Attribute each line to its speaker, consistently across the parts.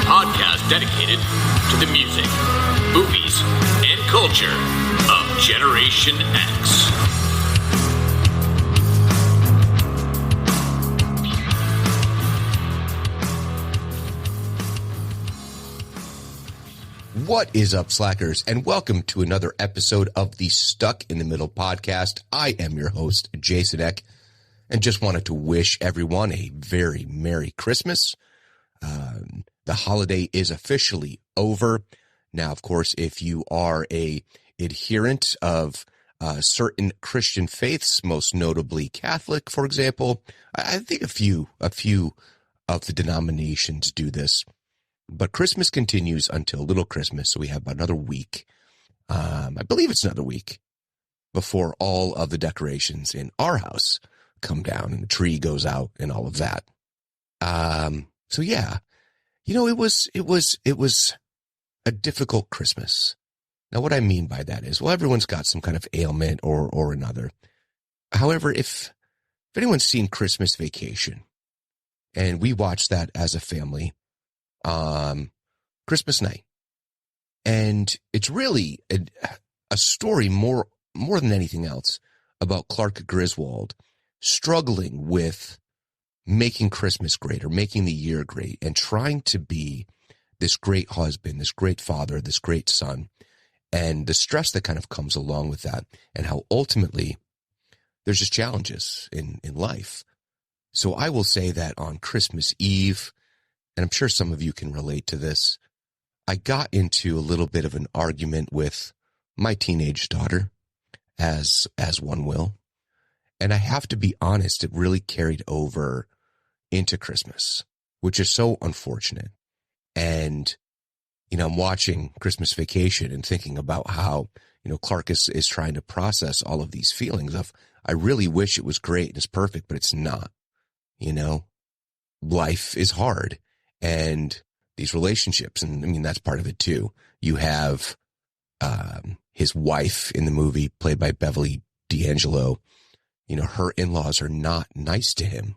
Speaker 1: podcast dedicated to the music, movies, and culture of Generation X.
Speaker 2: What is up, slackers, and welcome to another episode of the Stuck in the Middle podcast. I am your host, Jason Eck, and just wanted to wish everyone a very Merry Christmas. The holiday is officially over. Now, of course, if you are a adherent of certain Christian faiths, most notably Catholic, for example, I think a few of the denominations do this. But Christmas continues until Little Christmas, so we have about another week. I believe it's another week before all of the decorations in our house come down and the tree goes out and all of that. So yeah, you know, it was a difficult Christmas. Now, what I mean by that is, well, everyone's got some kind of ailment or another. However, if anyone's seen Christmas Vacation, and we watched that as a family, Christmas night, and it's really a story more than anything else about Clark Griswold struggling with making Christmas great, or making the year great, and trying to be this great husband, this great father, this great son, and the stress that kind of comes along with that, and how ultimately there's just challenges in life. So I will say that on Christmas Eve, and I'm sure some of you can relate to this, I got into a little bit of an argument with my teenage daughter, as one will. And I have to be honest, it really carried over into Christmas, which is so unfortunate. And, you know, I'm watching Christmas Vacation and thinking about how, you know, Clark is trying to process all of these feelings of, I really wish it was great and it's perfect, but it's not. You know, life is hard. And these relationships, and I mean, that's part of it too. You have his wife in the movie, played by Beverly D'Angelo. You know, her in-laws are not nice to him.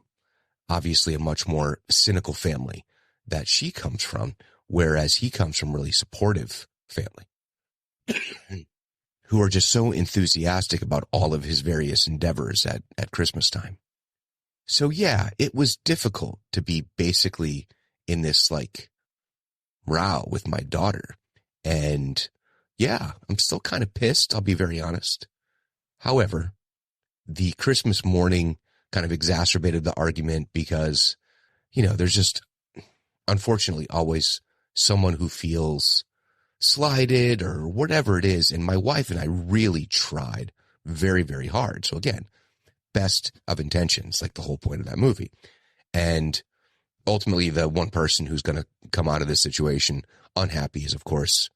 Speaker 2: Obviously, a much more cynical family that she comes from, whereas he comes from really supportive family who are just so enthusiastic about all of his various endeavors at Christmas time. So yeah, it was difficult to be basically in this like row with my daughter. And yeah, I'm still kind of pissed, I'll be very honest. However, the Christmas morning kind of exacerbated the argument because, you know, there's just unfortunately always someone who feels slighted or whatever it is. And my wife and I really tried very, very hard. So again, best of intentions, like the whole point of that movie. And ultimately, the one person who's going to come out of this situation unhappy is, of course,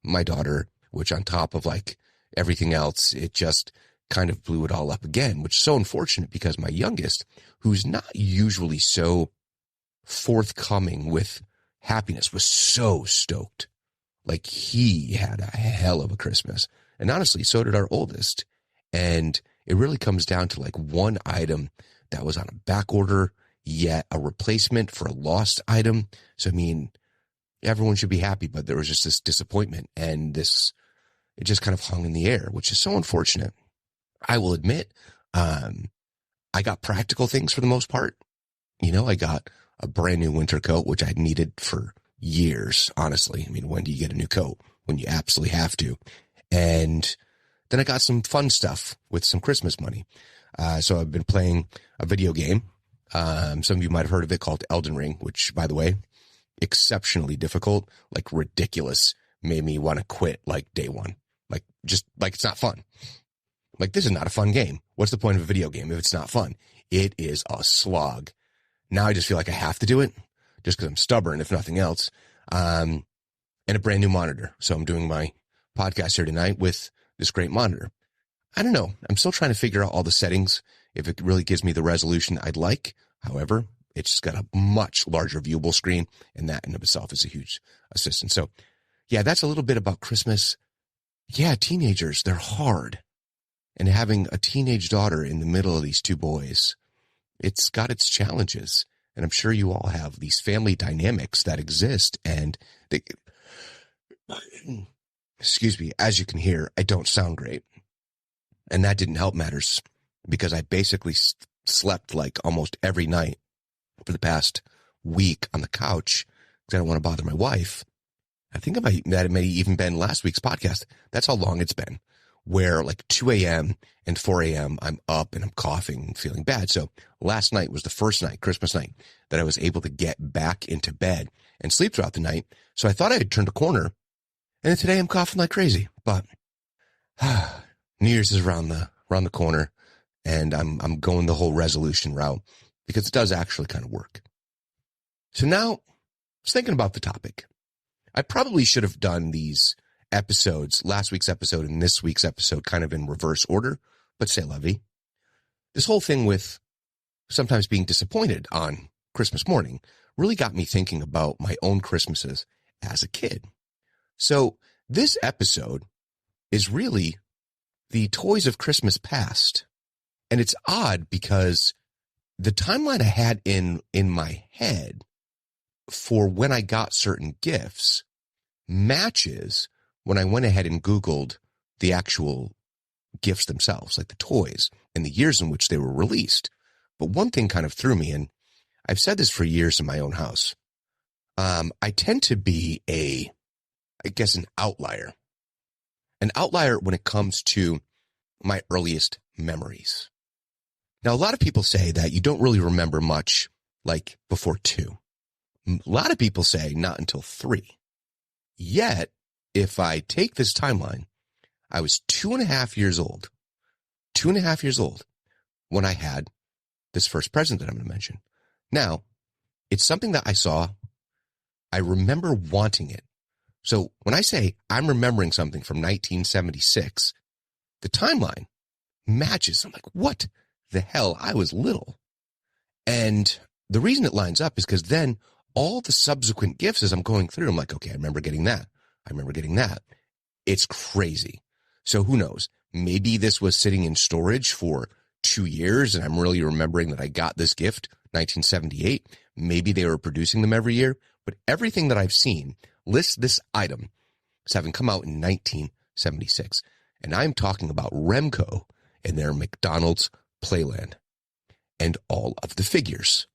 Speaker 2: my daughter, which on top of like everything else, it just kind of blew it all up again, which is so unfortunate because my youngest, who's not usually so forthcoming with happiness, was so stoked. Like he had a hell of a Christmas. And honestly, so did our oldest. And it really comes down to like one item that was on a back order, yet a replacement for a lost item. So, I mean, everyone should be happy, but there was just this disappointment, and it just kind of hung in the air, which is so unfortunate. I will admit, I got practical things for the most part. You know, I got a brand new winter coat, which I'd needed for years, honestly. I mean, when do you get a new coat? When you absolutely have to. And then I got some fun stuff with some Christmas money. So I've been playing a video game. Some of you might have heard of it, called Elden Ring, which, by the way, exceptionally difficult, like ridiculous, made me want to quit like day one. Like, just like, it's not fun. Like, this is not a fun game. What's the point of a video game if it's not fun? It is a slog. Now I just feel like I have to do it just because I'm stubborn, if nothing else. And a brand new monitor. So I'm doing my podcast here tonight with this great monitor. I don't know. I'm still trying to figure out all the settings, if it really gives me the resolution I'd like. However, it's just got a much larger viewable screen, and that in of itself is a huge assistance. So yeah, that's a little bit about Christmas. Yeah, teenagers, they're hard. And having a teenage daughter in the middle of these two boys, it's got its challenges. And I'm sure you all have these family dynamics that exist. And they, excuse me, as you can hear, I don't sound great. And that didn't help matters because I basically slept like almost every night for the past week on the couch because I don't want to bother my wife. I think that it may even been last week's podcast. That's how long it's been, where like 2 a.m. and 4 a.m. I'm up and I'm coughing and feeling bad. So last night was the first night, Christmas night, that I was able to get back into bed and sleep throughout the night. So I thought I had turned a corner. And then today I'm coughing like crazy. But New Year's is around the corner, and I'm going the whole resolution route because it does actually kind of work. So now I was thinking about the topic. I probably should have done these episodes, last week's episode and this week's episode, kind of in reverse order, but c'est la vie. This whole thing with sometimes being disappointed on Christmas morning really got me thinking about my own Christmases as a kid. So this episode is really the toys of Christmas past. And it's odd because the timeline I had in my head for when I got certain gifts matches when I went ahead and Googled the actual gifts themselves, like the toys and the years in which they were released. But one thing kind of threw me, and I've said this for years in my own house. I tend to be an outlier. An outlier when it comes to my earliest memories. Now, a lot of people say that you don't really remember much like before 2. A lot of people say not until 3. Yet, if I take this timeline, I was 2.5 years old. 2.5 years old when I had this first present that I'm going to mention. Now, it's something that I saw. I remember wanting it. So when I say I'm remembering something from 1976, the timeline matches. I'm like, what the hell? I was little. And the reason it lines up is because then all the subsequent gifts as I'm going through, I'm like, okay, I remember getting that. I remember getting that. It's crazy. So who knows? Maybe this was sitting in storage for 2 years and I'm really remembering that I got this gift 1978. Maybe they were producing them every year, but everything that I've seen lists this item as having come out in 1976. And I'm talking about Remco and their McDonald's Playland and all of the figures.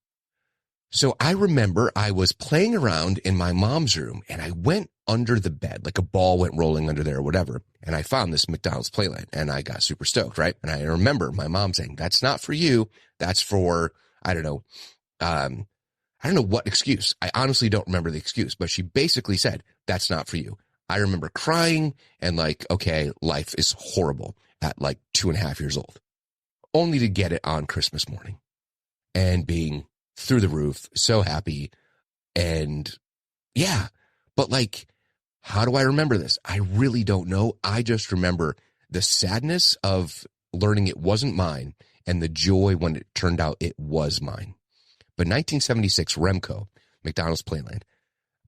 Speaker 2: So I remember I was playing around in my mom's room and I went under the bed, like a ball went rolling under there or whatever. And I found this McDonald's Playland and I got super stoked, right? And I remember my mom saying, that's not for you. That's for, I don't know what excuse. I honestly don't remember the excuse, but she basically said, that's not for you. I remember crying and like, okay, life is horrible at like 2.5 years old, only to get it on Christmas morning and being through the roof, so happy. And yeah, but like, how do I remember this? I really don't know. I just remember the sadness of learning it wasn't mine and the joy when it turned out it was mine. But 1976 Remco, McDonald's Playland.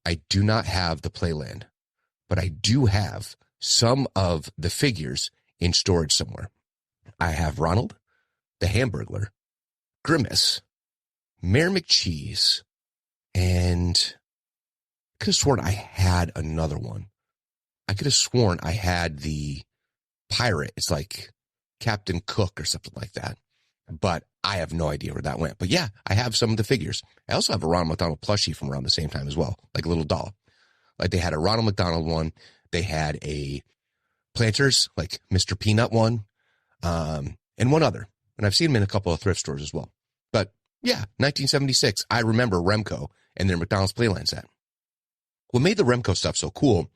Speaker 2: I do not have the Playland, but I do have some of the figures in storage somewhere. I have Ronald, the Hamburglar, Grimace, Mayor McCheese, and I could have sworn I had another one. I could have sworn I had the pirate. It's like Captain Cook or something like that. But I have no idea where that went. But yeah, I have some of the figures. I also have a Ronald McDonald plushie from around the same time as well, like a little doll. Like they had a Ronald McDonald one. They had a Planters, like Mr. Peanut one, and one other. And I've seen them in a couple of thrift stores as well. But yeah, 1976, I remember Remco and their McDonald's Playland set. What made the Remco stuff so cool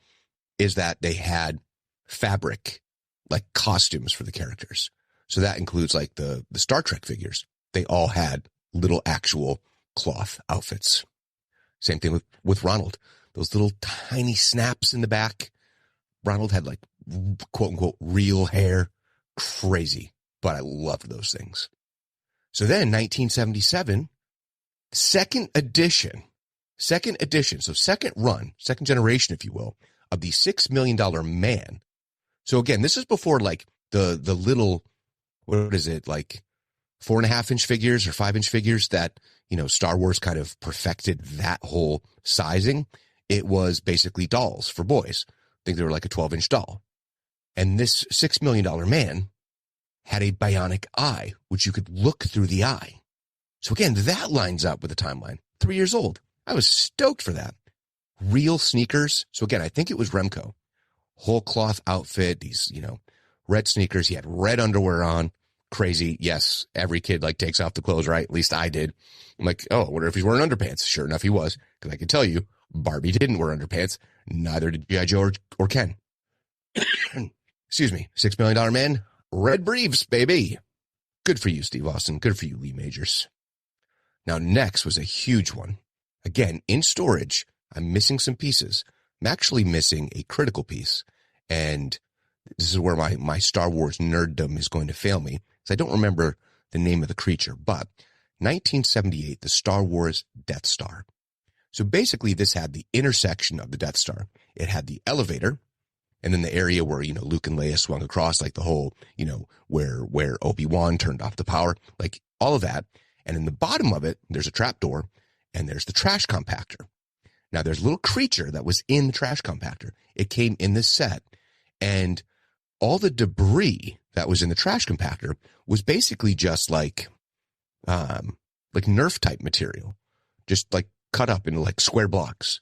Speaker 2: is that they had fabric, like costumes for the characters. So that includes like the Star Trek figures. They all had little actual cloth outfits. Same thing with Ronald. Those little tiny snaps in the back. Ronald had like quote unquote real hair. Crazy. But I loved those things. So then 1977, second edition. So second run, second generation, if you will, of the $6 Million Man. So again, this is before like the little, what is it, like 4.5-inch figures or 5-inch figures that Star Wars kind of perfected that whole sizing. It was basically dolls for boys. I think they were like a 12-inch doll. And this $6 million man had a bionic eye, which you could look through the eye. So again, that lines up with the timeline. 3 years old. I was stoked for that. Real sneakers. So again, I think it was Remco. Whole cloth outfit, these, red sneakers. He had red underwear on. Crazy. Yes, every kid takes off the clothes, right? At least I did. I'm like, oh, I wonder if he's wearing underpants. Sure enough, he was. Because I can tell you, Barbie didn't wear underpants. Neither did G.I. Joe or Ken. Excuse me. $6 million man. Red briefs, baby. Good for you, Steve Austin. Good for you, Lee Majors. Now, next was a huge one. Again, in storage, I'm missing some pieces. I'm actually missing a critical piece. And this is where my Star Wars nerddom is going to fail me. Because I don't remember the name of the creature. But 1978, the Star Wars Death Star. So basically, this had the intersection of the Death Star. It had the elevator. And then the area where, Luke and Leia swung across, the whole, where Obi-Wan turned off the power, all of that. And in the bottom of it, there's a trapdoor and there's the trash compactor. Now, there's a little creature that was in the trash compactor. It came in this set, and all the debris that was in the trash compactor was basically just like Nerf type material, just cut up into square blocks.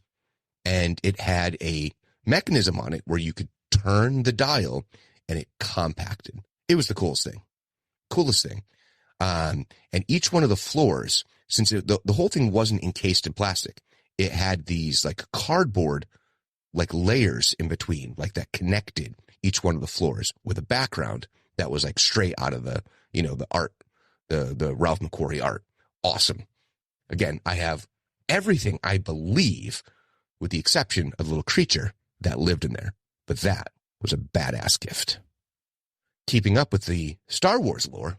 Speaker 2: And it had a mechanism on it where you could turn the dial and it compacted. It was the coolest thing. And each one of the floors, since the whole thing wasn't encased in plastic, it had these cardboard layers in between, that connected each one of the floors with a background that was straight out of the the art, the Ralph McQuarrie art. Awesome. Again, I have everything, I believe, with the exception of the little creature that lived in there. But that was a badass gift. Keeping up with the Star Wars lore,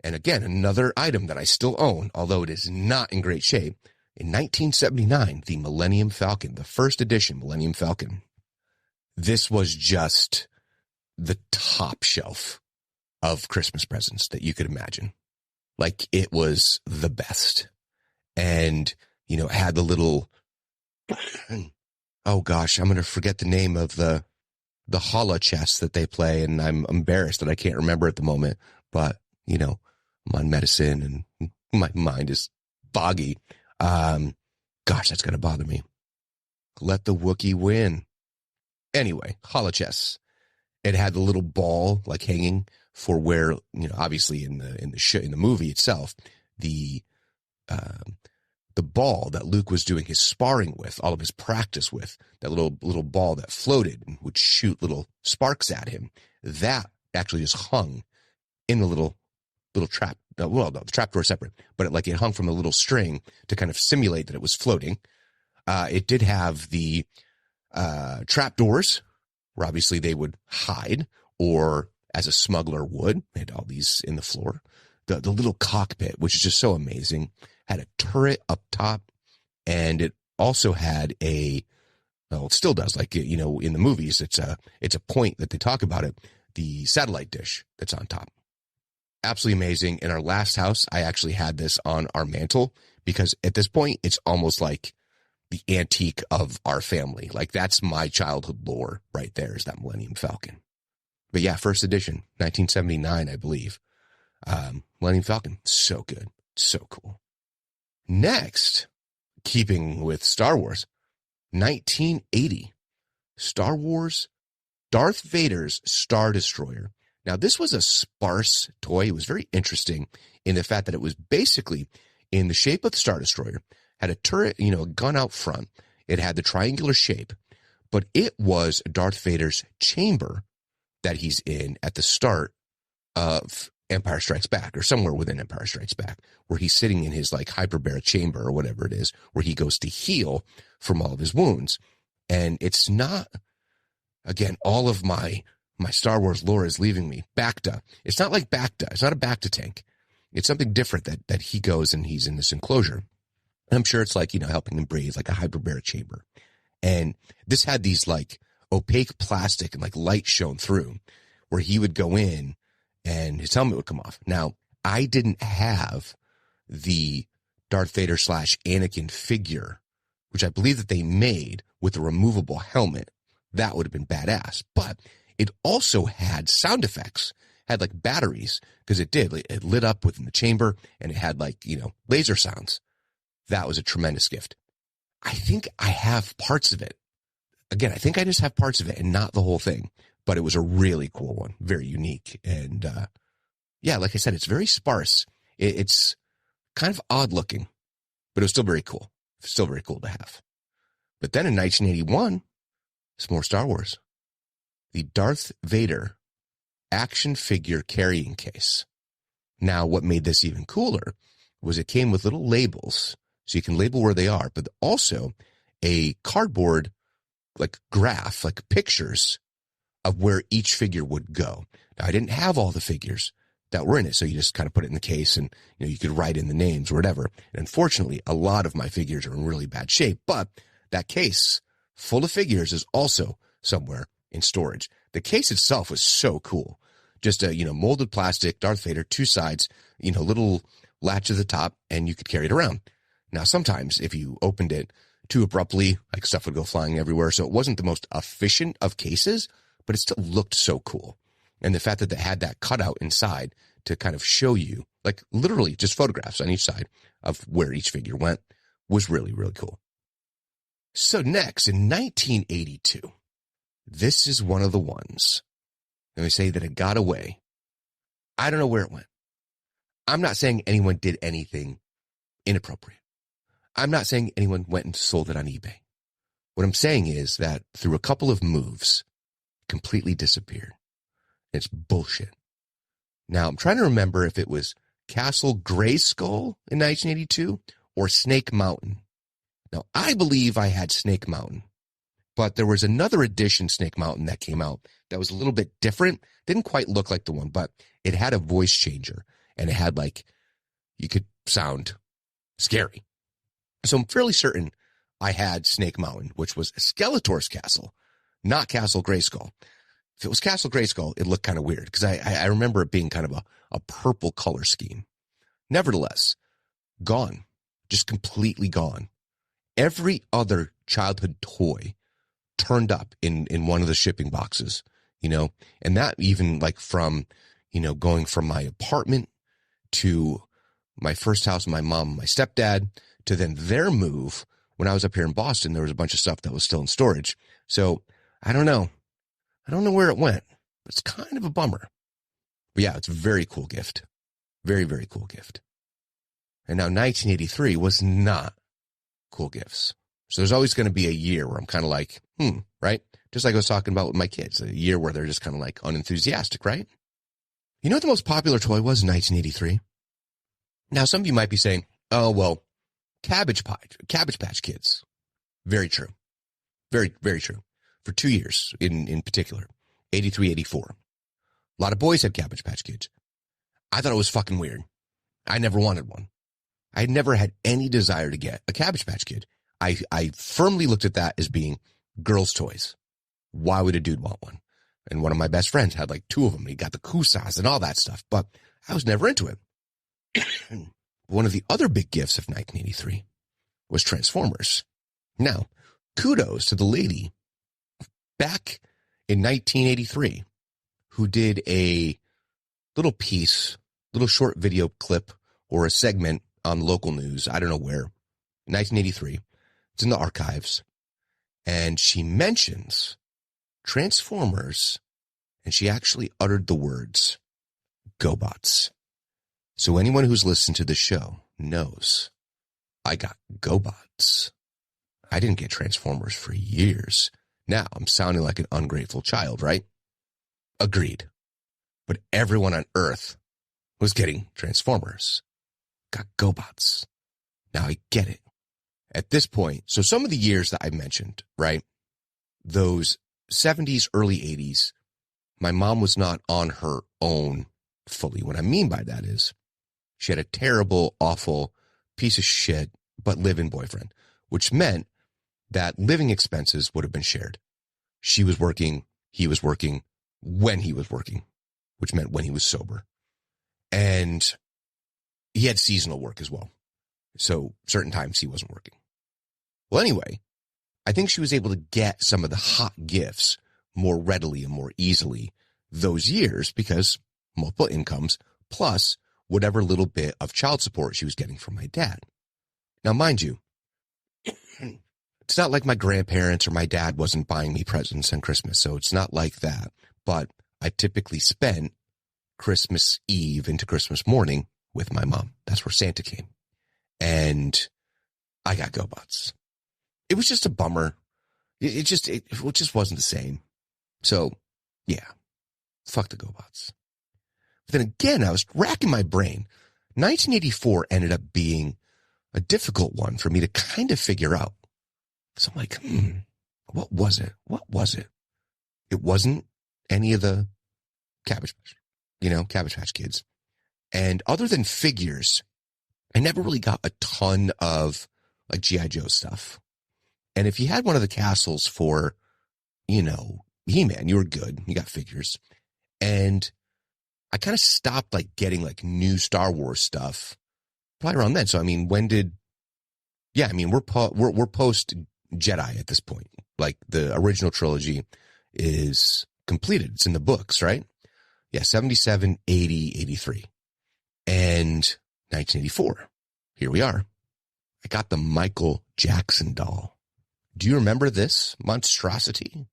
Speaker 2: and again, another item that I still own, although it is not in great shape, in 1979, the Millennium Falcon, the first edition Millennium Falcon. This was just the top shelf of Christmas presents that you could imagine. It was the best. And, it had the little... Oh gosh, I'm going to forget the name of the holo chess that they play, and I'm embarrassed that I can't remember at the moment, but, I'm on medicine and my mind is foggy. Gosh, that's going to bother me. Let the Wookiee win. Anyway, holo chess. It had the little ball hanging for where, obviously in the movie itself, the ball that Luke was doing his sparring with, all of his practice with, that little ball that floated and would shoot little sparks at him, that actually just hung in the little trap. Well, no, the trap door separate, but it hung from the little string to kind of simulate that it was floating. It did have the trap doors where obviously they would hide, or as a smuggler would. They had all these in the floor. The little cockpit, which is just so amazing, had a turret up top, and it also had it still does, in the movies, it's a point that they talk about it, the satellite dish that's on top. Absolutely amazing. In our last house, I actually had this on our mantle because at this point, it's almost like the antique of our family. That's my childhood lore right there, is that Millennium Falcon. But yeah, first edition, 1979, I believe. Millennium Falcon, so good, so cool. Next, keeping with Star Wars, 1980, Star Wars, Darth Vader's Star Destroyer. Now, this was a sparse toy. It was very interesting in the fact that it was basically in the shape of the Star Destroyer, had a turret, a gun out front. It had the triangular shape, but it was Darth Vader's chamber that he's in at the start of Empire Strikes Back, or somewhere within Empire Strikes Back, where he's sitting in his hyperbaric chamber or whatever it is, where he goes to heal from all of his wounds. And it's not, again, all of my Star Wars lore is leaving me. Bacta. It's not like Bacta. It's not a Bacta tank. It's something different that he goes and he's in this enclosure. And I'm sure it's helping him breathe, like a hyperbaric chamber. And this had these opaque plastic and light shone through, where he would go in and his helmet would come off. Now, I didn't have the Darth Vader / Anakin figure, which I believe that they made with a removable helmet, that would have been badass. But it also had sound effects, had like batteries, because it lit up within the chamber, and it had like, laser sounds. That was a tremendous gift. I think I have parts of it. Again, I think I just have parts of it and not the whole thing, but it was a really cool one, very unique. And yeah, like I said, it's very sparse. It's kind of odd looking, but it was still very cool. Still very cool to have. But then in 1981, it's more Star Wars. The Darth Vader action figure carrying case. Now, what made this even cooler was it came with little labels, so you can label where they are, but also a cardboard like graph, like pictures of where each figure would go. Now, I didn't have all the figures that were in it, so you just kind of put it in the case, and you could write in the names or whatever. And unfortunately, a lot of my figures are in really bad shape, but that case full of figures is also somewhere in storage. The case itself was so cool. Just a, molded plastic, Darth Vader, two sides, little latch at the top, and you could carry it around. Now, sometimes if you opened it too abruptly, like stuff would go flying everywhere. So it wasn't the most efficient of cases, but it still looked so cool. And the fact that they had that cutout inside to kind of show you, like literally just photographs on each side of where each figure went, was really, really cool. So next, in 1982, this is one of the ones, let me say, that it got away. I don't know where it went. I'm not saying anyone did anything inappropriate. I'm not saying anyone went and sold it on eBay. What I'm saying is that through a couple of moves, it completely disappeared. It's bullshit. Now, I'm trying to remember if it was Castle Grayskull in 1982 or Snake Mountain. Now, I believe I had Snake Mountain, but there was another edition Snake Mountain that came out that was a little bit different. Didn't quite look like the one, but it had a voice changer, and it had like, you could sound scary. So I'm fairly certain I had Snake Mountain, which was Skeletor's castle, not Castle Grayskull. If it was Castle Grayskull, it looked kind of weird because I remember it being kind of a purple color scheme. Nevertheless, gone, just completely gone. Every other childhood toy turned up in one of the shipping boxes, and that even like from, going from my apartment to my first house, my mom, my stepdad, to then their move. When I was up here in Boston, there was a bunch of stuff that was still in storage. So I don't know. I don't know where it went, but it's kind of a bummer. But yeah, it's a very cool gift. Very, very cool gift. And now 1983 was not cool gifts. So there's always going to be a year where I'm kind of like, right? Just like I was talking about with my kids, a year where they're just kind of like unenthusiastic, right? You know what the most popular toy was in 1983? Now, some of you might be saying, oh, well, Cabbage Patch Kids. Very true. Very, very true. For 2 years in particular, 83, 84. A lot of boys had Cabbage Patch Kids. I thought it was fucking weird. I never wanted one. I had never had any desire to get a Cabbage Patch Kid. I firmly looked at that as being girls' toys. Why would a dude want one? And one of my best friends had like 2 of them. He got the Kusas and all that stuff, but I was never into it. One of the other big gifts of 1983 was Transformers. Now, kudos to the lady back in 1983 who did a little piece, little short video clip or a segment on local news. I don't know where. 1983. It's in the archives. And she mentions Transformers, and she actually uttered the words, GoBots. So anyone who's listened to the show knows I got GoBots. I didn't get Transformers for years. Now I'm sounding like an ungrateful child, right? Agreed. But everyone on Earth was getting Transformers. Got GoBots. Now I get it. At this point, so some of the years that I mentioned, right? Those 70s, early 80s, my mom was not on her own fully. What I mean by that is she had a terrible, awful piece of shit, but live-in boyfriend, which meant that living expenses would have been shared. She was working, he was working when he was working, which meant when he was sober. And he had seasonal work as well. So certain times he wasn't working. Well, anyway, I think she was able to get some of the hot gifts more readily and more easily those years because multiple incomes plus whatever little bit of child support she was getting from my dad. Now, mind you, it's not like my grandparents or my dad wasn't buying me presents on Christmas, so it's not like that. But I typically spent Christmas Eve into Christmas morning with my mom. That's where Santa came. And I got GoBots. It was just a bummer. It just wasn't the same. So, yeah, fuck the GoBots. But then again, I was racking my brain. 1984 ended up being a difficult one for me to kind of figure out. So I'm like, what was it? What was it? It wasn't any of the Cabbage Patch Kids. And other than figures, I never really got a ton of like G.I. Joe stuff. And if you had one of the castles for, He-Man, you were good. You got figures. And I kind of stopped like getting like new Star Wars stuff probably around then. So, we're post Jedi at this point. Like the original trilogy is completed. It's in the books, right? Yeah. 77, 80, 83 and 1984. Here we are. I got the Michael Jackson doll. Do you remember this monstrosity?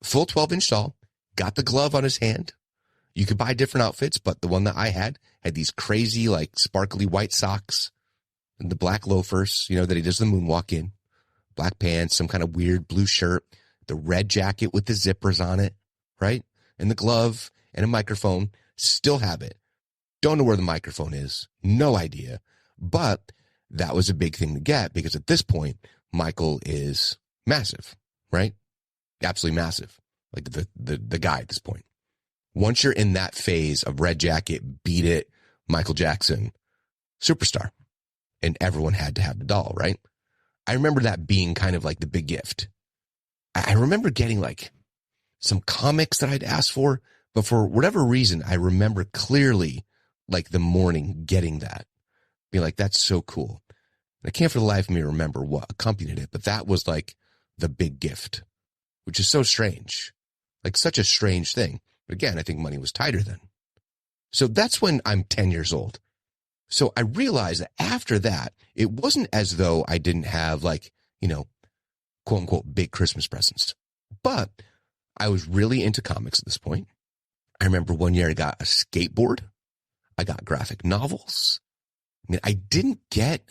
Speaker 2: Full 12-inch doll, got the glove on his hand. You could buy different outfits, but the one that I had these crazy, like, sparkly white socks and the black loafers, that he does the moonwalk in, black pants, some kind of weird blue shirt, the red jacket with the zippers on it, right? And the glove and a microphone. Still have it. Don't know where the microphone is. No idea. But that was a big thing to get because at this point, Michael is massive, right? Absolutely massive. Like the guy at this point. Once you're in that phase of red jacket, beat it, Michael Jackson, superstar. And everyone had to have the doll, right? I remember that being kind of like the big gift. I remember getting like some comics that I'd asked for, but for whatever reason, I remember clearly like the morning getting that. Being like, that's so cool. I can't for the life of me remember what accompanied it, but that was like the big gift, which is so strange, like such a strange thing. But again, I think money was tighter then. So that's when I'm 10 years old. So I realized that after that, it wasn't as though I didn't have like, quote unquote, big Christmas presents, but I was really into comics at this point. I remember one year I got a skateboard. I got graphic novels. I didn't get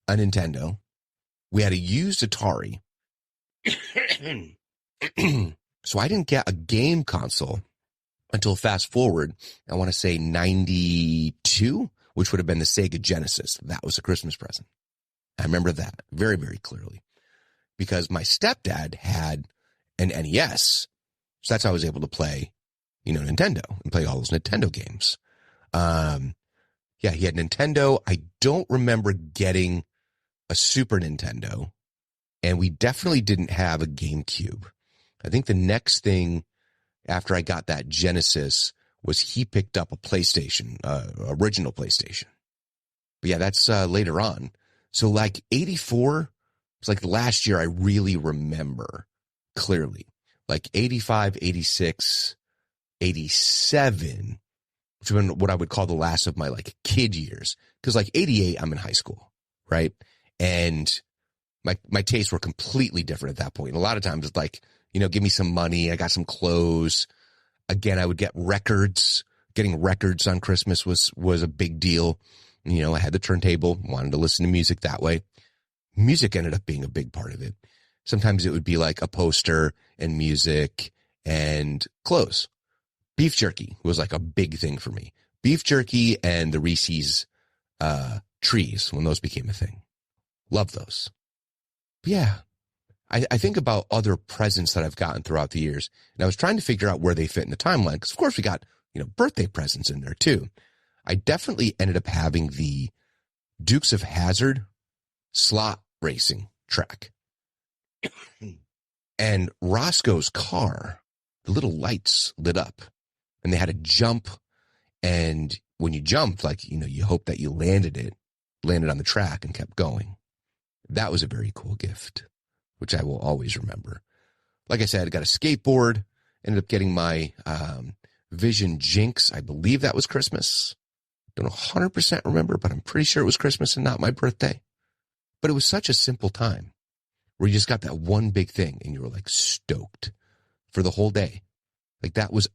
Speaker 2: a Nintendo. We had a used Atari. So I didn't get a game console until fast forward, I want to say 92, which would have been the Sega Genesis. That was a Christmas present. I remember that very, very clearly because my stepdad had an NES. So that's how I was able to play, Nintendo and play all those Nintendo games. Yeah, he had Nintendo. I don't remember getting a Super Nintendo, and we definitely didn't have a GameCube. I think the next thing after I got that Genesis was he picked up a PlayStation, original PlayStation. But yeah, that's later on. So like 84, it's like the last year I really remember clearly. Like 85, 86, 87, which have been what I would call the last of my like kid years. Because like 88, I'm in high school, right? And my tastes were completely different at that point. And a lot of times it's like, give me some money. I got some clothes. Again, I would get records. Getting records on Christmas was a big deal. I had the turntable, wanted to listen to music that way. Music ended up being a big part of it. Sometimes it would be like a poster and music and clothes. Beef jerky was like a big thing for me. Beef jerky and the Reese's trees when those became a thing. Love those. But yeah, I think about other presents that I've gotten throughout the years, and I was trying to figure out where they fit in the timeline because, of course, we got birthday presents in there too. I definitely ended up having the Dukes of Hazzard slot racing track, and Roscoe's car. The little lights lit up, and they had a jump, and when you jumped, like you hope that you landed it landed on the track and kept going. That was a very cool gift, which I will always remember. Like I said, I got a skateboard, ended up getting my Vision Jinx. I believe that was Christmas. Don't 100% remember, but I'm pretty sure it was Christmas and not my birthday. But it was such a simple time where you just got that one big thing and you were like stoked for the whole day. Like that was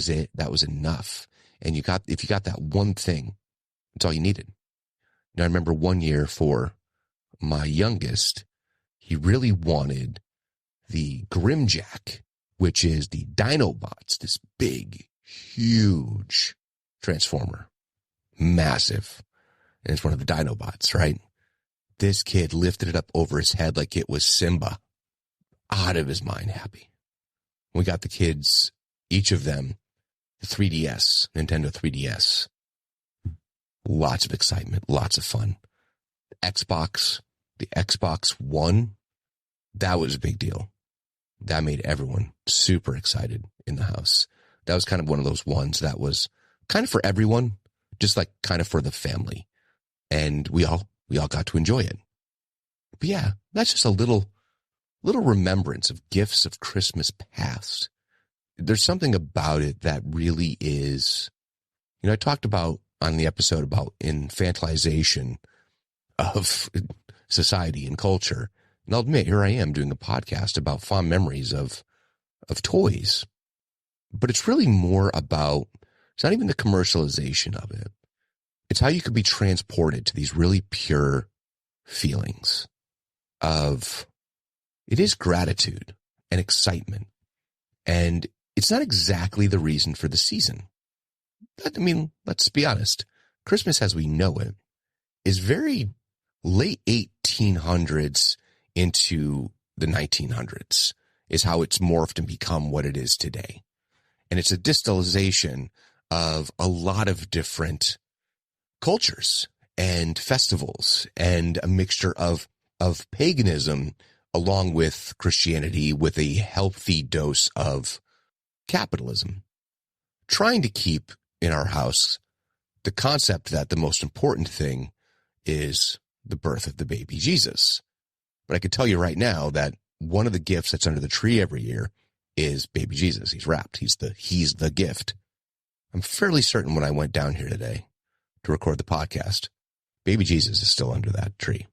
Speaker 2: it. That was enough. And if you got that one thing, that's all you needed. Now I remember one year for my youngest, he really wanted the Grimjack, which is the Dinobots, this big, huge transformer. Massive. And it's one of the Dinobots, right? This kid lifted it up over his head like it was Simba. Out of his mind happy. We got the kids, each of them, the 3DS, Nintendo 3DS. Lots of excitement, lots of fun. The Xbox One, that was a big deal. That made everyone super excited in the house. That was kind of one of those ones that was kind of for everyone, just like kind of for the family. And we all got to enjoy it. But yeah, that's just a little remembrance of gifts of Christmas past. There's something about it that really is, I talked about on the episode about infantilization of society and culture. And I'll admit, here I am doing a podcast about fond memories of toys. But it's really more about, it's not even the commercialization of it. It's how you could be transported to these really pure feelings of, it is gratitude and excitement. And it's not exactly the reason for the season. I mean, let's be honest. Christmas as we know it is very late 1800s into the 1900s is how it's morphed and become what it is today. And it's a distillation of a lot of different cultures and festivals and a mixture of paganism along with Christianity with a healthy dose of capitalism, trying to keep in our house the concept that the most important thing is the birth of the baby Jesus. But I can tell you right now that one of the gifts that's under the tree every year is baby Jesus. He's wrapped. He's the gift. I'm fairly certain when I went down here today to record the podcast, baby Jesus is still under that tree.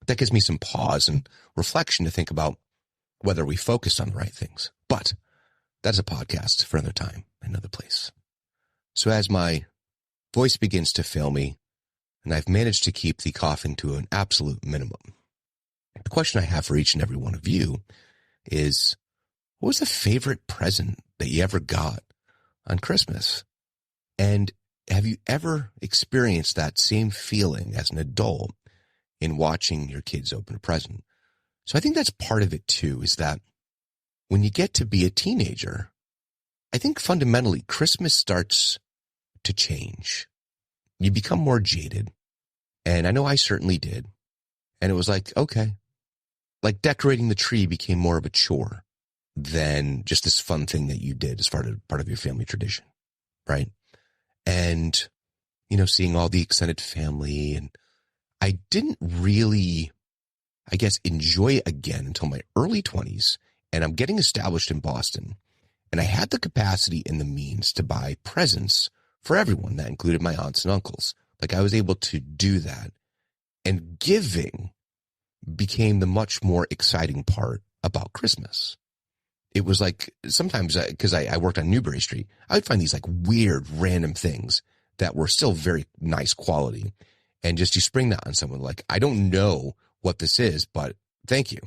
Speaker 2: That gives me some pause and reflection to think about whether we focused on the right things. But that's a podcast for another time, another place. So as my voice begins to fail me, and I've managed to keep the coughing to an absolute minimum, the question I have for each and every one of you is, what was the favorite present that you ever got on Christmas? And have you ever experienced that same feeling as an adult in watching your kids open a present? So I think that's part of it too, is that when you get to be a teenager, I think fundamentally Christmas starts to change. You become more jaded. And I know I certainly did. And it was like, okay, like decorating the tree became more of a chore than just this fun thing that you did as part of your family tradition, right? And, seeing all the extended family, and I didn't really, I guess, enjoy it again until my early 20s, and I'm getting established in Boston, and I had the capacity and the means to buy presents for everyone. That included my aunts and uncles. Like I was able to do that, and giving became the much more exciting part about Christmas. It was like sometimes, because I worked on Newbury Street, I would find these like weird random things that were still very nice quality. And just you spring that on someone like, I don't know what this is, but thank you.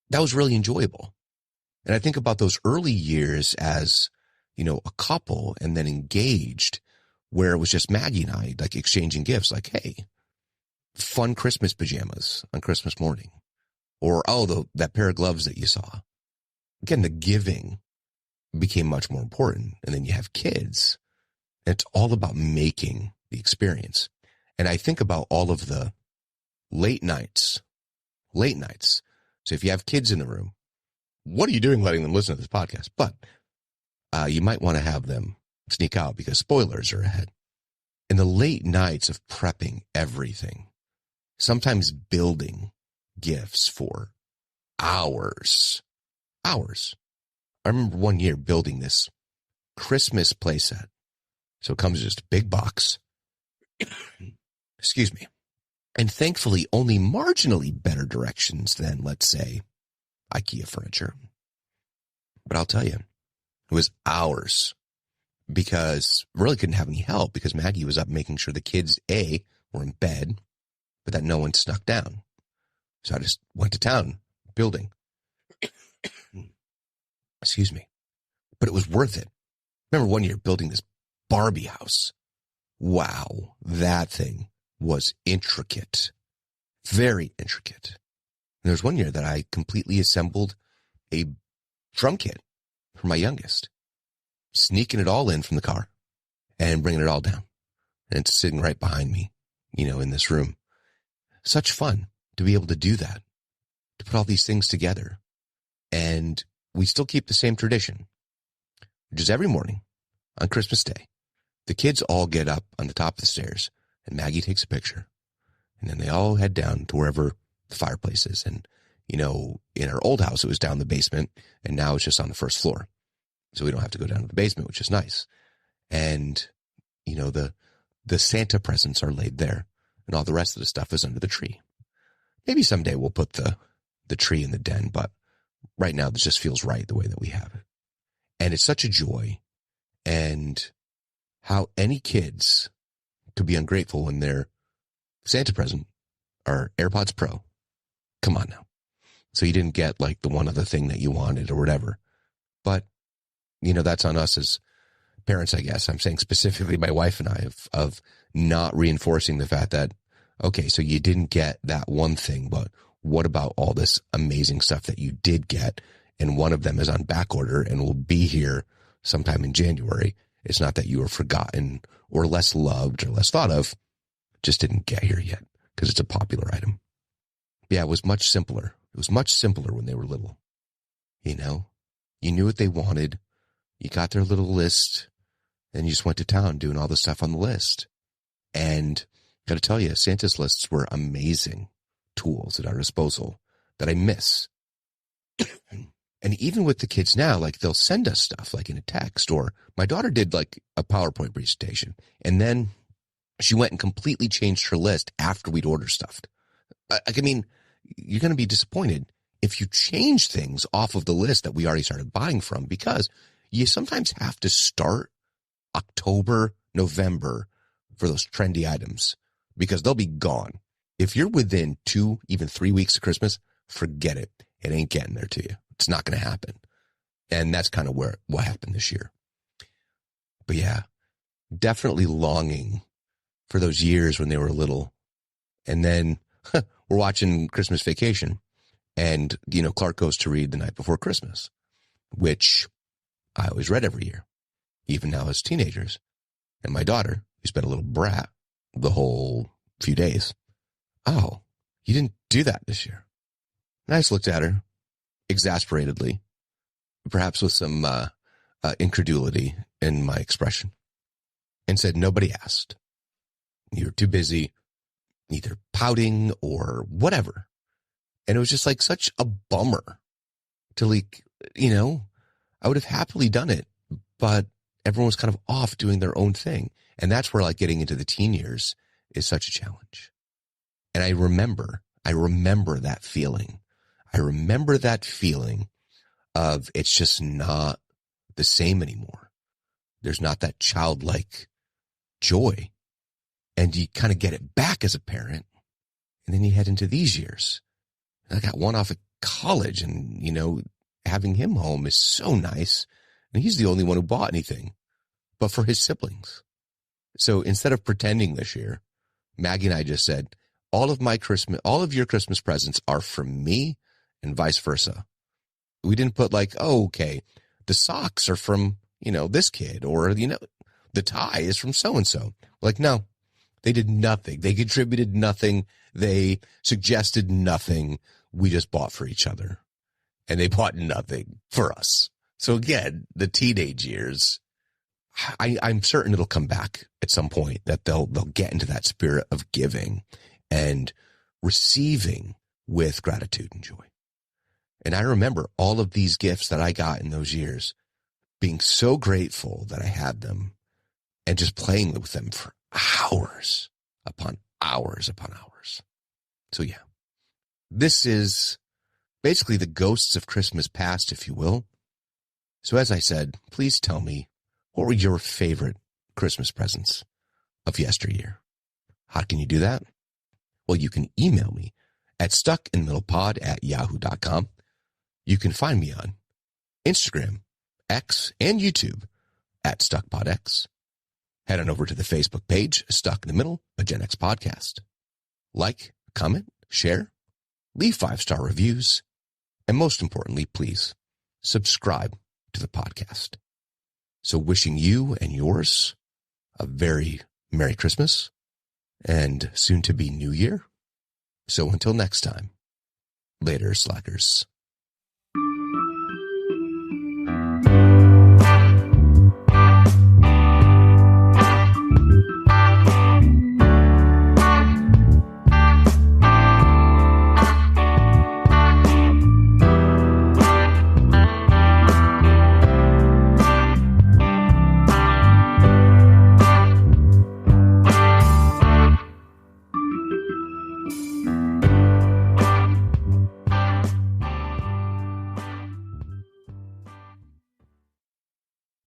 Speaker 2: That was really enjoyable. And I think about those early years as, a couple and then engaged, where it was just Maggie and I like exchanging gifts like, hey, fun Christmas pajamas on Christmas morning. Or, that pair of gloves that you saw. Again, the giving became much more important. And then you have kids. And it's all about making the experience. And I think about all of the late nights. So if you have kids in the room, what are you doing letting them listen to this podcast? But you might want to have them sneak out because spoilers are ahead. And the late nights of prepping everything, sometimes building gifts for hours. Hours. I remember one year building this Christmas playset. So it comes in just a big box. Excuse me. And thankfully, only marginally better directions than, let's say, IKEA furniture. But I'll tell you, it was hours because really couldn't have any help because Maggie was up making sure the kids, A, were in bed, but that no one snuck down. So I just went to town building. Excuse me. But it was worth it. Remember one year building this Barbie house. Wow, that thing was intricate. Very intricate. And there was one year that I completely assembled a drum kit for my youngest, sneaking it all in from the car and bringing it all down. And it's sitting right behind me, in this room. Such fun to be able to do that, to put all these things together. And we still keep the same tradition, which is every morning on Christmas Day, the kids all get up on the top of the stairs and Maggie takes a picture. And then they all head down to wherever the fireplace is. And, in our old house, it was down the basement, and now it's just on the first floor. So we don't have to go down to the basement, which is nice. And, the Santa presents are laid there, and all the rest of the stuff is under the tree. Maybe someday we'll put the tree in the den, but right now this just feels right the way that we have it. And it's such a joy. And how any kids could be ungrateful when their Santa present are AirPods Pro. Come on now. So you didn't get like the one other thing that you wanted or whatever. But, that's on us as parents, I guess. I'm saying specifically my wife and I of not reinforcing the fact that, okay, so you didn't get that one thing, but what about all this amazing stuff that you did get? And one of them is on back order and will be here sometime in January. It's not that you were forgotten or less loved or less thought of, just didn't get here yet because it's a popular item. Yeah, it was much simpler. It was much simpler when they were little. You knew what they wanted. You got their little list and you just went to town doing all the stuff on the list. And got to tell you, Santa's lists were amazing tools at our disposal that I miss. And even with the kids now, like they'll send us stuff like in a text, or my daughter did like a PowerPoint presentation and then she went and completely changed her list after we'd ordered stuff. I mean, you're going to be disappointed if you change things off of the list that we already started buying from, because you sometimes have to start October, November for those trendy items because they'll be gone. If you're within 2, even 3 weeks of Christmas, forget it. It ain't getting there to you. It's not going to happen. And that's kind of what happened this year. But yeah, definitely longing for those years when they were little. And then we're watching Christmas Vacation and, Clark goes to read the night before Christmas, which I always read every year, even now as teenagers. And my daughter, who's been a little brat the whole few days, oh, you didn't do that this year. And I just looked at her exasperatedly, perhaps with some incredulity in my expression, and said, nobody asked. You're too busy either pouting or whatever. And it was just like such a bummer to like, I would have happily done it, but everyone was kind of off doing their own thing. And that's where like getting into the teen years is such a challenge. And I remember that feeling. I remember that feeling of it's just not the same anymore. There's not that childlike joy. And you kind of get it back as a parent. And then you head into these years. And I got one off at college and, having him home is so nice. And he's the only one who bought anything, but for his siblings. So instead of pretending this year, Maggie and I just said, all of your Christmas presents are from me and vice versa. We didn't put like, oh, okay, the socks are from, this kid, or, the tie is from so-and-so. Like, no, they did nothing. They contributed nothing. They suggested nothing. We just bought for each other, and they bought nothing for us. So again, the teenage years, I'm certain it'll come back at some point, that they'll get into that spirit of giving and receiving with gratitude and joy. And I remember all of these gifts that I got in those years, being so grateful that I had them and just playing with them for hours upon hours upon hours. So yeah, this is basically the ghosts of Christmas past, if you will. So as I said, please tell me, what were your favorite Christmas presents of yesteryear? How can you do that? Well, you can email me at stuckinthemiddlepod@yahoo.com. You can find me on Instagram, X, and YouTube at StuckPodX. Head on over to the Facebook page, Stuck in the Middle, a Gen X podcast. Like, comment, share, leave 5-star reviews, and most importantly, please subscribe to the podcast. So wishing you and yours a very Merry Christmas and soon to be New Year. So until next time, later, slackers.